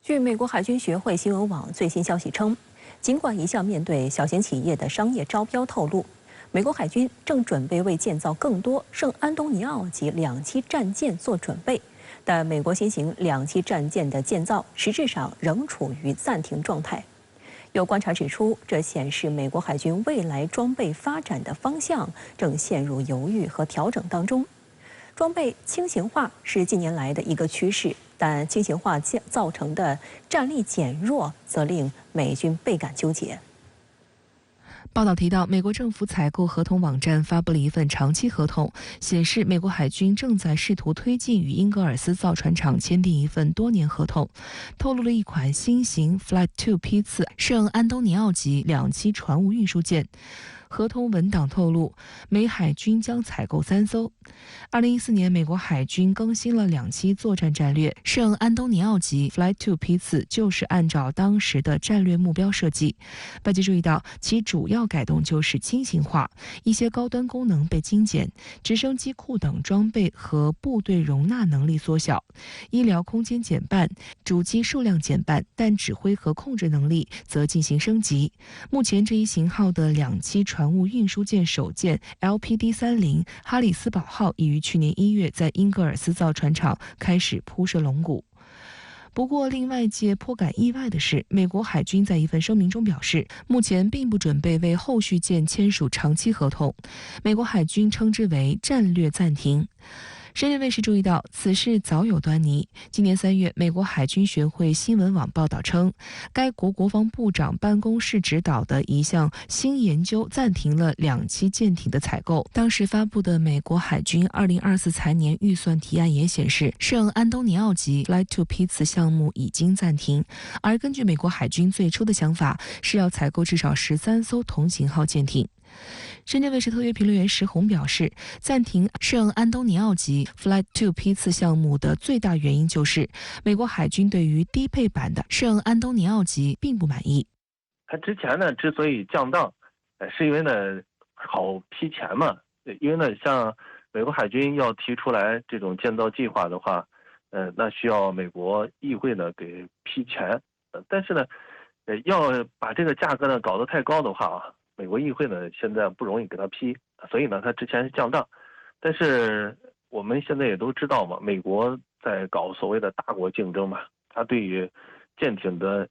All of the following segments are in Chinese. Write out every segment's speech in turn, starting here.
据美国海军学会新闻网最新消息称，尽管一项面对小型企业的商业招标透露，美国海军正准备为建造更多圣安东尼奥级两栖战舰做准备，但美国新型两栖战舰的建造实质上仍处于暂停状态。有观察指出，这显示美国海军未来装备发展的方向正陷入犹豫和调整当中。装备轻型化是近年来的一个趋势，但轻型化造成的战力减弱则令美军倍感纠结。报道提到，美国政府采购合同网站发布了一份长期合同，显示美国海军正在试图推进与英格尔斯造船厂签订一份多年合同，透露了一款新型 Flight II 批次圣安东尼奥级两栖船坞运输舰。合同文档透露，美海军将采购3艘。2014年，美国海军更新了两栖作战战略，圣安东尼奥级 Flight II 批次就是按照当时的战略目标设计。外界注意到，其主要改动就是轻型化，一些高端功能被精简，直升机库等装备和部队容纳能力缩小，医疗空间减半，主机数量减半，但指挥和控制能力则进行升级。目前这一型号的两栖船坞运输舰首舰 LPD-30 哈里斯堡号已于去年1月在英格尔斯造船厂开始铺设龙骨。不过，令外界颇感意外的是，美国海军在一份声明中表示，目前并不准备为后续舰签署长期合同。美国海军称之为战略暂停。深圳卫视注意到，此事早有端倪。今年3月，美国海军学会新闻网报道称，该国国防部长办公室指导的一项新研究暂停了两栖舰艇的采购。当时发布的美国海军2024财年预算提案也显示，圣安东尼奥级 Flight II 批次项目已经暂停。而根据美国海军最初的想法，是要采购至少13艘同型号舰艇。深圳卫视特约评论员石红表示，暂停圣安东尼奥级 Flight II 批次项目的最大原因就是美国海军对于低配版的圣安东尼奥级并不满意。它之前呢之所以降档，是因为呢好批钱嘛，因为呢像美国海军要提出来这种建造计划的话，那需要美国议会呢给批钱，但是呢，要把这个价格呢搞得太高的话啊，美国议会呢现在不容易给他批，所以呢他之前是降档。但是我们现在也都知道嘛，美国在搞所谓的大国竞争嘛，他对于舰艇的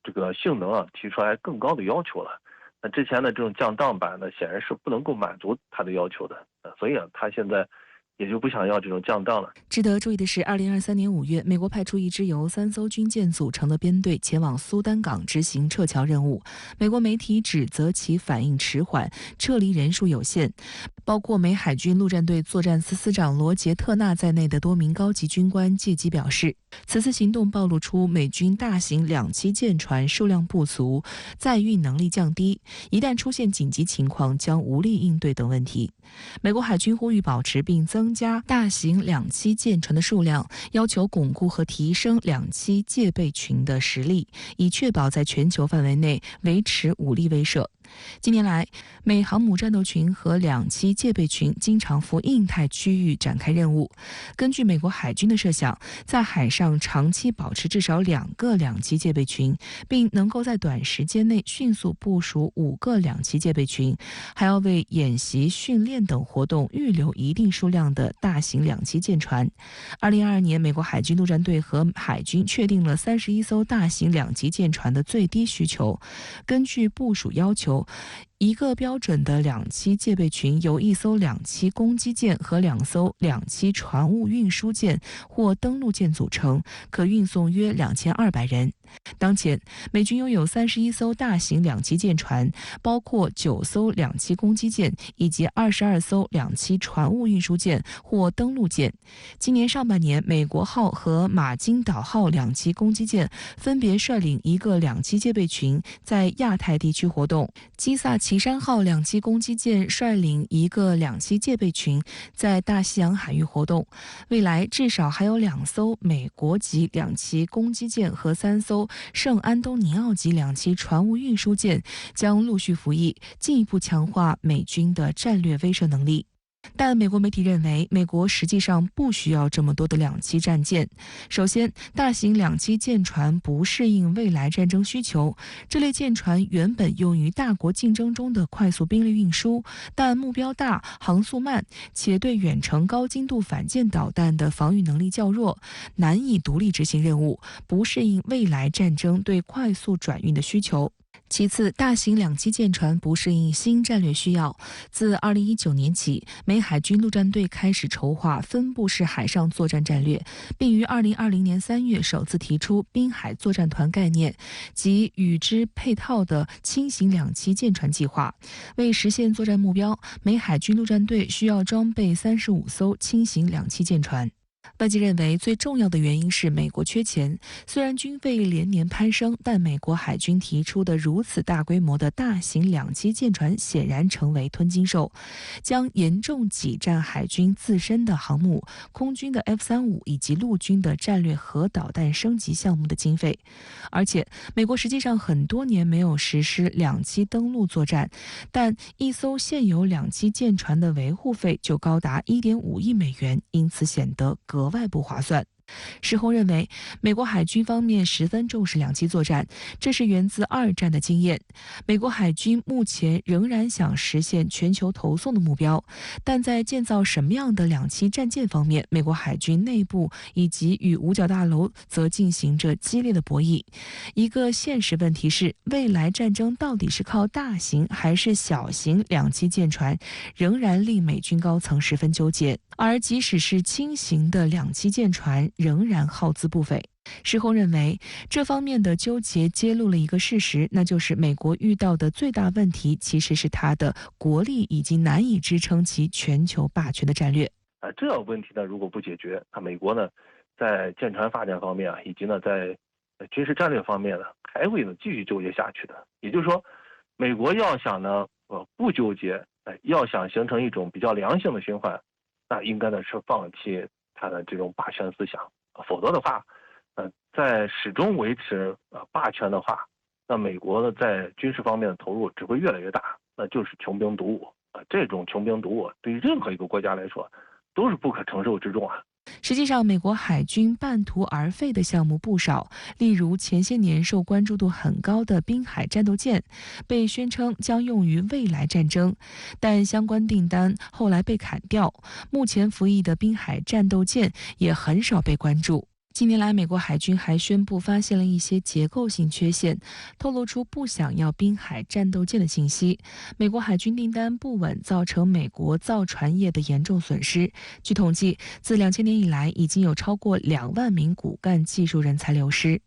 这个性能啊提出来更高的要求了。那之前的这种降档版呢，显然是不能够满足他的要求的，所以啊他现在也就不想要这种降档了。值得注意的是，2023年5月，美国派出一支由3艘军舰组成的编队前往苏丹港执行撤侨任务。美国媒体指责其反应迟缓，撤离人数有限。包括美海军陆战队作战司司长罗杰特纳在内的多名高级军官借机表示，此次行动暴露出美军大型两栖舰船数量不足、载运能力降低，一旦出现紧急情况将无力应对等问题。美国海军呼吁保持并增加大型两栖舰船的数量，要求巩固和提升两栖戒备群的实力，以确保在全球范围内维持武力威慑。近年来，美航母战斗群和两栖戒备群经常赴印太区域展开任务。根据美国海军的设想，在海上长期保持至少2个两栖戒备群，并能够在短时间内迅速部署5个两栖戒备群，还要为演习、训练等活动预留一定数量的大型两栖舰船。2022年，美国海军陆战队和海军确定了31艘大型两栖舰船的最低需求。根据部署要求，一个标准的两栖戒备群由1艘两栖攻击舰和2艘两栖船坞运输舰或登陆舰组成，可运送约2200人。当前，美军拥有31艘大型两栖舰船，包括9艘两栖攻击舰以及22艘两栖船坞运输舰或登陆舰。今年上半年，美国号和马金岛号两栖攻击舰分别率领一个两栖戒备群在亚太地区活动，基萨奇山号两栖攻击舰率领一个两栖戒备群在大西洋海域活动。未来至少还有2艘美国级两栖攻击舰和3艘圣安东尼奥级两栖船坞运输舰将陆续服役，进一步强化美军的战略威慑能力。但美国媒体认为，美国实际上不需要这么多的两栖战舰。首先，大型两栖舰船不适应未来战争需求，这类舰船原本用于大国竞争中的快速兵力运输，但目标大、航速慢，且对远程高精度反舰导弹的防御能力较弱，难以独立执行任务，不适应未来战争对快速转运的需求。其次，大型两栖舰船不适应新战略需要。自2019年起，美海军陆战队开始筹划分布式海上作战战略，并于2020年3月首次提出滨海作战团概念及与之配套的轻型两栖舰船计划。为实现作战目标，美海军陆战队需要装备35艘轻型两栖舰船。外界认为，最重要的原因是美国缺钱。虽然军费连年攀升，但美国海军提出的如此大规模的大型两栖舰船显然成为吞金兽，将严重挤占海军自身的航母、空军的 F-35以及陆军的战略核导弹升级项目的经费。而且，美国实际上很多年没有实施两栖登陆作战，但一艘现有两栖舰船的维护费就高达1.5亿美元，因此显得格外不划算。石洪认为，美国海军方面十分重视两栖作战，这是源自2战的经验。美国海军目前仍然想实现全球投送的目标，但在建造什么样的两栖战舰方面，美国海军内部以及与五角大楼则进行着激烈的博弈。一个现实问题是，未来战争到底是靠大型还是小型两栖舰船，仍然令美军高层十分纠结。而即使是轻型的两栖舰船，仍然耗资不菲。石洪认为，这方面的纠结揭露了一个事实，那就是美国遇到的最大问题其实是它的国力已经难以支撑其全球霸权的战略。这个问题呢，如果不解决，美国呢，在舰船发展方面以及呢，在军事战略方面呢，还会呢继续纠结下去的。也就是说，美国要想呢，不纠结，要想形成一种比较良性的循环，那应该呢是放弃它的这种霸权思想，否则的话，在始终维持霸权的话，那美国呢在军事方面的投入只会越来越大，那就是穷兵黩武这种穷兵黩武对于任何一个国家来说都是不可承受之重啊。实际上，美国海军半途而废的项目不少，例如前些年受关注度很高的滨海战斗舰，被宣称将用于未来战争，但相关订单后来被砍掉。目前服役的滨海战斗舰也很少被关注。近年来，美国海军还宣布发现了一些结构性缺陷，透露出不想要滨海战斗舰的信息。美国海军订单不稳，造成美国造船业的严重损失。据统计，自2000年以来，已经有超过2万名骨干技术人才流失。